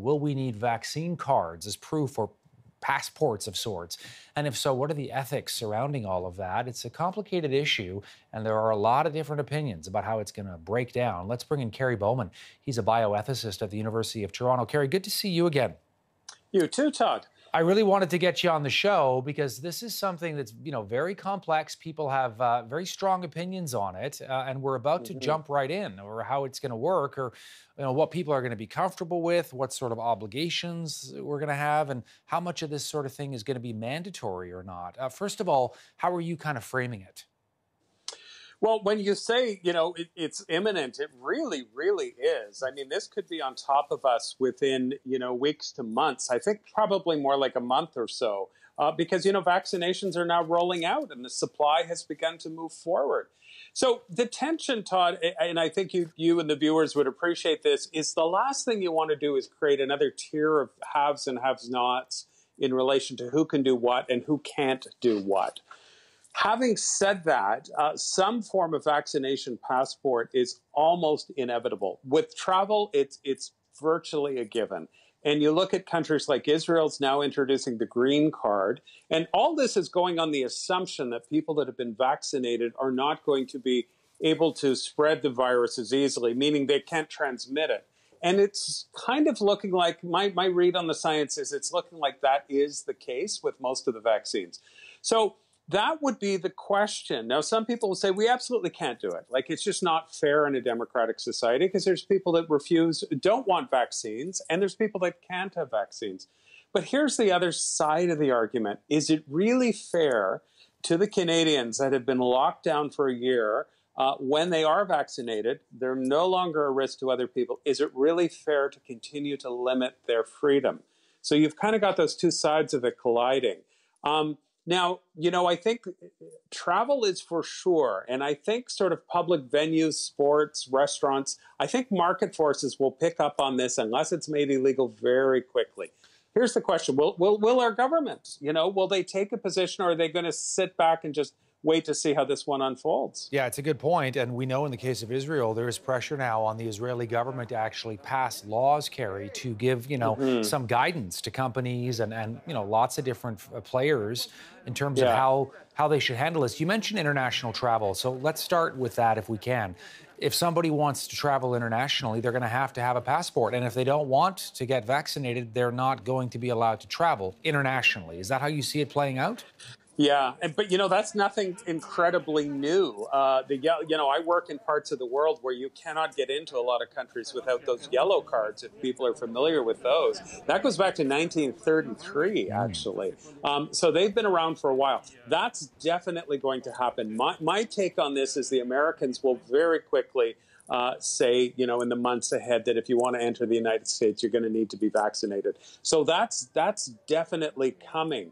Will we need vaccine cards as proof or passports of sorts? And if so, what are the ethics surrounding all of that? It's a complicated issue, and there are a lot of different opinions about how it's going to break down. Let's bring in Kerry Bowman. He's a bioethicist at the University of Toronto. Kerry, good to see you again. You too, Todd. I really wanted to get you on the show because this is something that's, very complex. People have very strong opinions on it, and we're about to jump right in, or how it's going to work, or what people are going to be comfortable with, what sort of obligations we're going to have, and how much of this sort of thing is going to be mandatory or not. First of all, how are you kind of framing it? Well, when you say, it's imminent, it really, really is. I mean, this could be on top of us within, weeks to months. I think probably more like a month or so, because, vaccinations are now rolling out and the supply has begun to move forward. So the tension, Todd, and I think you and the viewers would appreciate this, is the last thing you want to do is create another tier of haves and have-nots in relation to who can do what and who can't do what. Having said that, some form of vaccination passport is almost inevitable. With travel, it's virtually a given. And you look at countries like Israel's now introducing the green card. And all this is going on the assumption that people that have been vaccinated are not going to be able to spread the virus as easily, meaning they can't transmit it. And it's kind of looking like, my read on the science is it's looking like that is the case with most of the vaccines. So that would be the question. Now, some people will say we absolutely can't do it. Like, it's just not fair in a democratic society because there's people that don't want vaccines, and there's people that can't have vaccines. But here's the other side of the argument. Is it really fair to the Canadians that have been locked down for a year when they are vaccinated? They're no longer a risk to other people. Is it really fair to continue to limit their freedom? So you've kind of got those two sides of it colliding. Now, I think travel is for sure, and I think sort of public venues, sports, restaurants, I think market forces will pick up on this unless it's made illegal very quickly. Here's the question. Will our government, will they take a position, or are they going to sit back and just wait to see how this one unfolds? Yeah, it's a good point. And we know in the case of Israel, there is pressure now on the Israeli government to actually pass laws, Kerry, to give, some guidance to companies and lots of different players in terms of how they should handle this. You mentioned international travel. So let's start with that if we can. If somebody wants to travel internationally, they're going to have a passport. And if they don't want to get vaccinated, they're not going to be allowed to travel internationally. Is that how you see it playing out? Yeah, but that's nothing incredibly new. I work in parts of the world where you cannot get into a lot of countries without those yellow cards, if people are familiar with those. That goes back to 1933, actually. So they've been around for a while. That's definitely going to happen. My take on this is the Americans will very quickly say, in the months ahead, that if you want to enter the United States, you're going to need to be vaccinated. So that's definitely coming.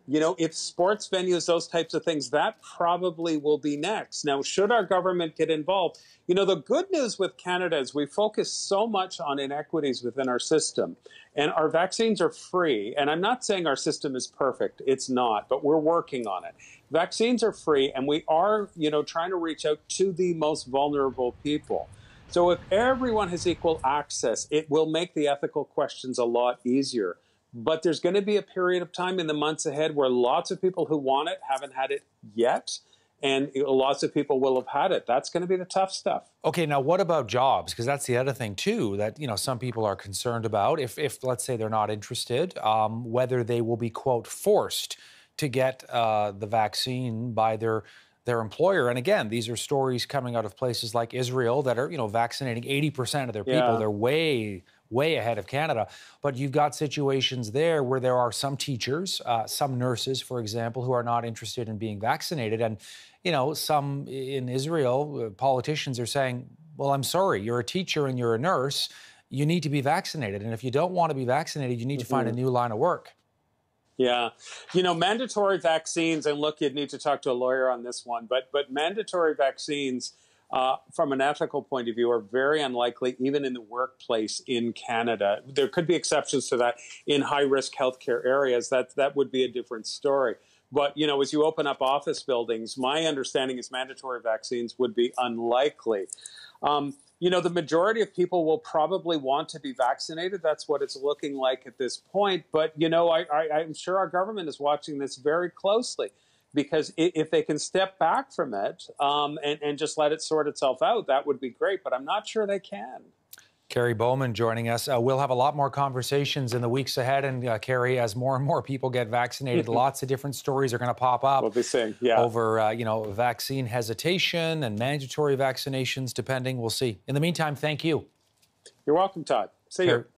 If sports venues, those types of things, that probably will be next. Now, should our government get involved? The good news with Canada is we focus so much on inequities within our system, and our vaccines are free. And I'm not saying our system is perfect. It's not, but we're working on it. Vaccines are free, and we are, trying to reach out to the most vulnerable people. So if everyone has equal access, it will make the ethical questions a lot easier. But there's going to be a period of time in the months ahead where lots of people who want it haven't had it yet, and lots of people will have had it. That's going to be the tough stuff. Okay, now what about jobs? Because that's the other thing, too, that, some people are concerned about. If let's say, they're not interested, whether they will be, quote, forced to get the vaccine by their employer. And again, these are stories coming out of places like Israel that are, vaccinating 80% of their people. Yeah. They're way ahead of Canada. But you've got situations there where there are some teachers, some nurses, for example, who are not interested in being vaccinated. And, some in Israel, politicians are saying, well, I'm sorry, you're a teacher and you're a nurse. You need to be vaccinated. And if you don't want to be vaccinated, you need to find a new line of work. Yeah. Mandatory vaccines, and look, you'd need to talk to a lawyer on this one, but mandatory vaccines, from an ethical point of view, are very unlikely, even in the workplace in Canada. There could be exceptions to that in high-risk healthcare areas. That would be a different story. But, as you open up office buildings, my understanding is mandatory vaccines would be unlikely. The majority of people will probably want to be vaccinated. That's what it's looking like at this point. But, I'm sure our government is watching this very closely, because if they can step back from it and just let it sort itself out, that would be great. But I'm not sure they can. Kerry Bowman joining us. We'll have a lot more conversations in the weeks ahead. And Kerry, as more and more people get vaccinated, lots of different stories are going to pop up. We'll be seeing, over, vaccine hesitation and mandatory vaccinations, depending. We'll see. In the meantime, thank you. You're welcome, Todd. See you.